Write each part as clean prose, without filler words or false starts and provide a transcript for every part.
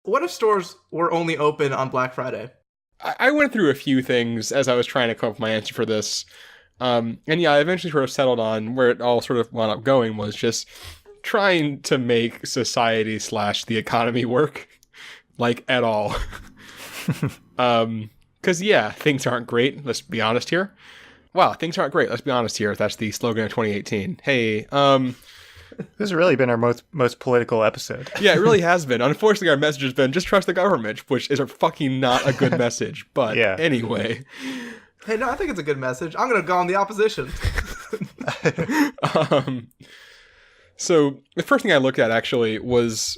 What if stores were only open on Black Friday? I went through a few things as I was trying to come up with my answer for this. And yeah, I eventually sort of settled on where it all sort of wound up going was just trying to make society slash the economy work, like, at all. Because, yeah, things aren't great. Let's be honest here. Wow, things aren't great. Let's be honest here. That's the slogan of 2018. Hey, This has really been our most political episode. yeah, it really has been. Unfortunately, our message has been just trust the government, which is a fucking not a good message. But Yeah. anyway. Hey, no, I think it's a good message. I'm gonna go on the opposition. So the first thing I looked at actually was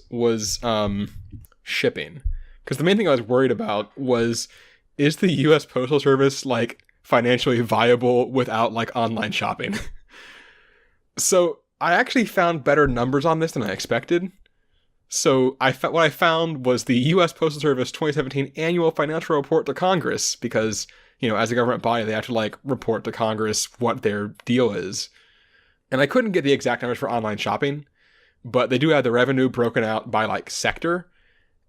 shipping, because the main thing I was worried about was, is the U.S. Postal Service like financially viable without like online shopping? So I actually found better numbers on this than I expected. So what I found was the U.S. Postal Service 2017 annual financial report to Congress, because, you know, as a government body, they have to like report to Congress what their deal is. And I couldn't get the exact numbers for online shopping, but they do have the revenue broken out by like sector.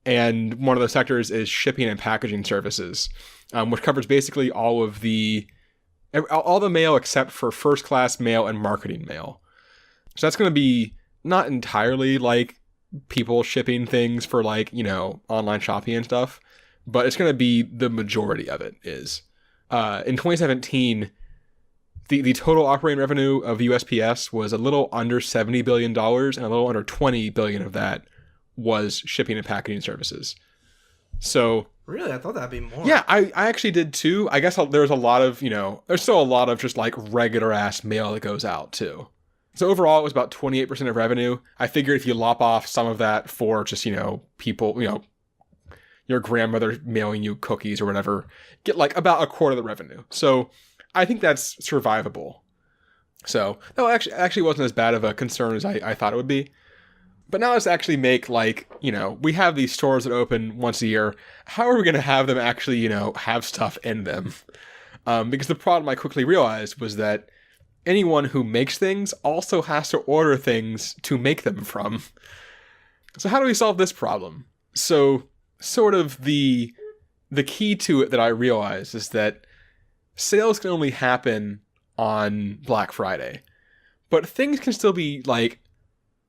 And one of those sectors is shipping and packaging services, which covers basically all the mail except for first class mail and marketing mail. So that's going to be not entirely like people shipping things for like, you know, online shopping and stuff, but it's going to be the majority of it is. In 2017, the total operating revenue of USPS was a little under $70 billion, and a little under $20 billion of that was shipping and packaging services. So Really? I thought that'd be more. yeah, I actually did too. I guess there's a lot of, you know, there's still a lot of just like regular ass mail that goes out too. So overall, it was about 28% of revenue. I figured if you lop off some of that for just, you know, people, you know, your grandmother mailing you cookies or whatever, get like about a quarter of the revenue. So I think that's survivable. So no, actually wasn't as bad of a concern as I thought it would be. But now let's actually make like, you know, we have these stores that open once a year. How are we going to have them actually, you know, have stuff in them? Because the problem I quickly realized was that anyone who makes things also has to order things to make them from. So how do we solve this problem? So sort of the key to it that I realized is that sales can only happen on Black Friday, but things can still be like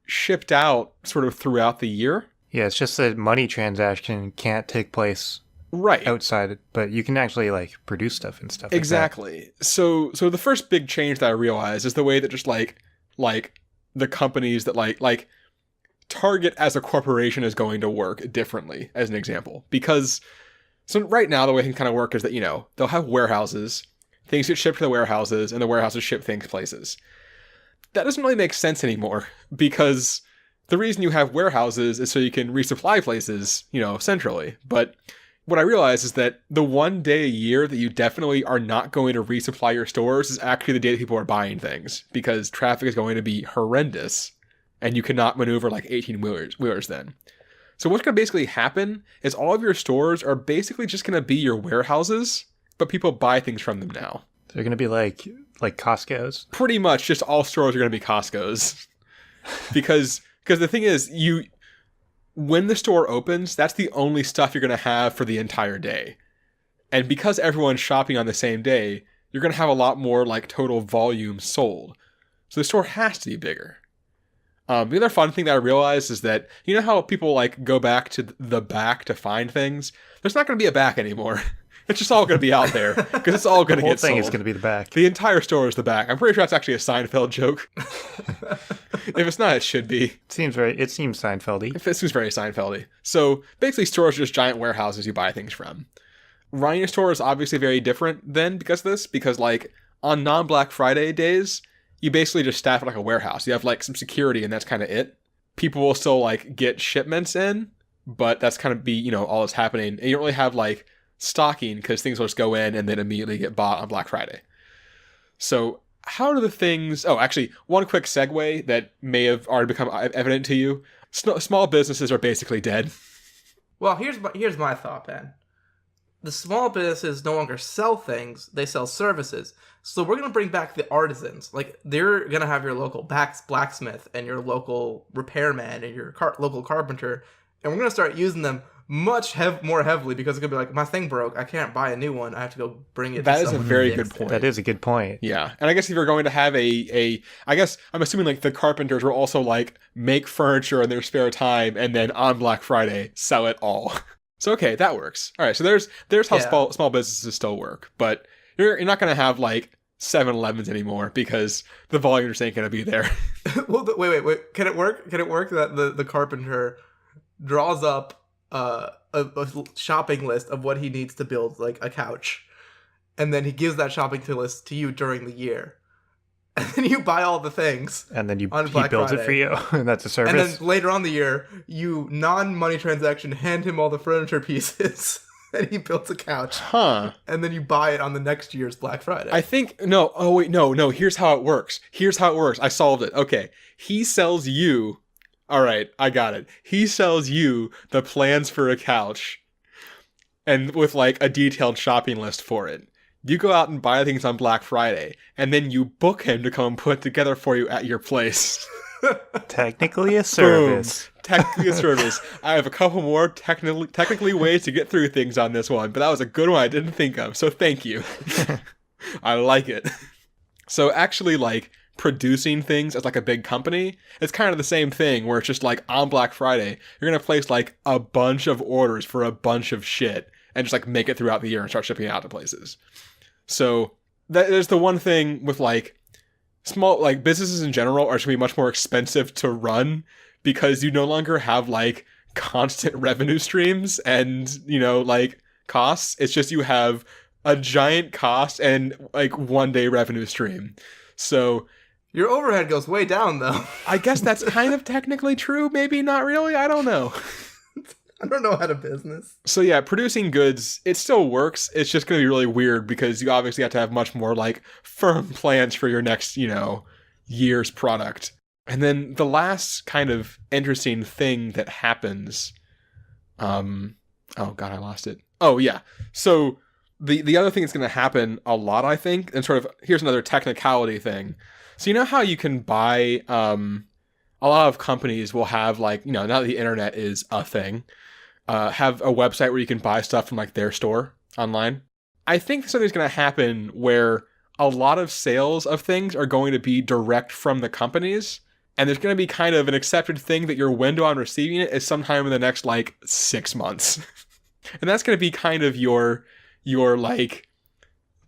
shipped out sort of throughout the year. Yeah, it's just that money transaction can't take place Right. outside, but you can actually like produce stuff and stuff. Exactly. So the first big change that I realized is the way that just like the companies that like Target as a corporation is going to work differently, as an example. Because so right now the way things kind of work is that, you know, they'll have warehouses, things get shipped to the warehouses, and the warehouses ship things places. That doesn't really make sense anymore, because the reason you have warehouses is so you can resupply places, you know, centrally. But what I realized is that the one day a year that you definitely are not going to resupply your stores is actually the day that people are buying things, because traffic is going to be horrendous and you cannot maneuver like 18-wheelers then. So what's going to basically happen is all of your stores are basically just going to be your warehouses, but people buy things from them now. They're going to be like Costco's. Pretty much just all stores are going to be Costco's. because the thing is, when the store opens, that's the only stuff you're going to have for the entire day. And because everyone's shopping on the same day, you're going to have a lot more like total volume sold. So the store has to be bigger. The other fun thing that I realized is that, you know how people like go back to the back to find things? There's not going to be a back anymore. It's just all going to be out there because it's all going to get sold. The whole thing is going to be the back. The entire store is the back. I'm pretty sure that's actually a Seinfeld joke. If it's not, it should be. It seems Seinfeldy. It seems very Seinfeldy. So basically, stores are just giant warehouses you buy things from. Running a store is obviously very different then because of this. Because like on non-Black Friday days, you basically just staff it like a warehouse. You have like some security, and that's kind of it. People will still like get shipments in, but that's kind of be, you know, all that's happening. And you don't really have like stocking because things will just go in and then immediately get bought on Black Friday. So how do the things... Oh, actually, one quick segue that may have already become evident to you. Small businesses are basically dead. Well, here's my thought, Ben. The small businesses no longer sell things, they sell services. So we're going to bring back the artisans. Like, they're going to have your local blacksmith and your local repairman and your local carpenter, and we're going to start using them much more heavily because it's gonna be like, my thing broke, I can't buy a new one, I have to go bring it. That to is a someone very to good fix point. it. That is a good point. Yeah, and I guess if you're going to have I guess I'm assuming like the carpenters will also like make furniture in their spare time and then on Black Friday sell it all. So okay, that works. All right, so there's how Yeah. small businesses still work, but you're not gonna have like 7-Elevens anymore because the volume just ain't gonna be there. Well, wait. Can it work? Can it work that the carpenter draws up a shopping list of what he needs to build, like a couch, and then he gives that shopping list to you during the year, and then you buy all the things, And then on he Black builds it Friday. for you, and that's a and service. then later on the year, you non-money transaction hand him all the furniture pieces, and he builds a couch, Huh. and then you buy it on the next year's Black Friday. I think no. Oh wait, no. Here's how it works. I solved it. Okay, he sells you. All right, I got it. He sells you the plans for a couch, and with like a detailed shopping list for it. You go out and buy things on Black Friday, and then you book him to come put it together for you at your place. Technically a service. Technically a service. I have a couple more technically ways to get through things on this one, but that was a good one I didn't think of, so thank you. I like it. So actually, like, producing things as like a big company, it's kind of the same thing where it's just like on Black Friday, you're going to place like a bunch of orders for a bunch of shit and just like make it throughout the year and start shipping it out to places. So that is the one thing with like small, like businesses in general are just going to be much more expensive to run because you no longer have like constant revenue streams and, you know, like costs. It's just you have a giant cost and like 1 day revenue stream. So Your overhead goes way down, though. I guess that's kind of technically true. Maybe not really. I don't know. I don't know how to business. So yeah, producing goods, it still works. It's just going to be really weird because you obviously have to have much more like firm plans for your next, you know, year's product. And then the last kind of interesting thing that happens, oh God, I lost it. Oh yeah. So the other thing that's going to happen a lot, I think, and sort of here's another technicality thing. So you know how you can buy, a lot of companies will have like, you know, now that the internet is a thing, have a website where you can buy stuff from like their store online. I think something's going to happen where a lot of sales of things are going to be direct from the companies. And there's going to be kind of an accepted thing that your window on receiving it is sometime in the next like 6 months. And that's going to be kind of your like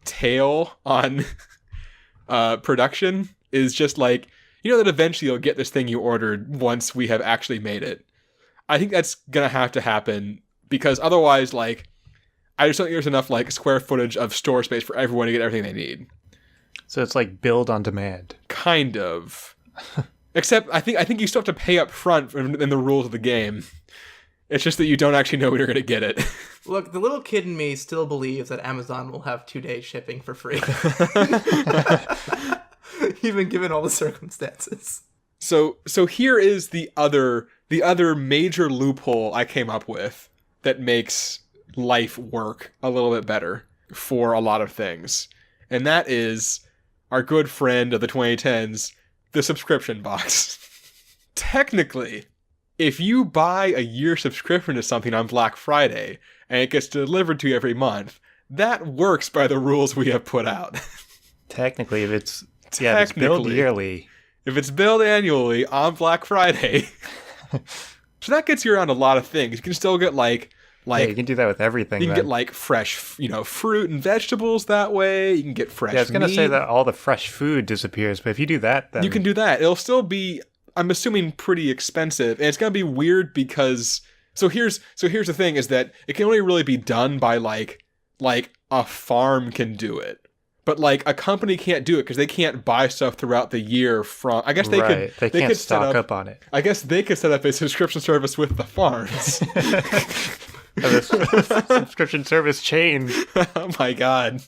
tail on production is just like, you know, that eventually you'll get this thing you ordered once we have actually made it. I think that's going to happen because otherwise, like, I just don't think there's enough like square footage of store space for everyone to get everything they need. So it's like build on demand. Kind of. Except I think you still have to pay up front in the rules of the game. It's just that you don't actually know when you're going to get it. Look, the little kid in me still believes that Amazon will have 2-day shipping for free. Even given all the circumstances. So here is the other major loophole I came up with that makes life work a little bit better for a lot of things. And that is our good friend of the 2010s, the subscription box. Technically, if you buy a year subscription to something on Black Friday and it gets delivered to you every month, that works by the rules we have put out. Technically, if it's billed yearly. If it's billed annually on Black Friday. So that gets you around a lot of things. You can still get like Yeah, you can do that with everything. you can then. get like fresh, you know, fruit and vegetables that way. You can get fresh Yeah, I was going to say meat. that all the fresh food disappears, but if you do that, then You can do that. It'll still be, I'm assuming, pretty expensive. And it's going to be weird because so here's the thing is that it can only really be done by like a farm can do it. But like a company can't do it because they can't buy stuff throughout the year from. I guess they right. could. They can't could set stock up on it. I guess they could set up a subscription service with the farms. Subscription service chain. Oh my God.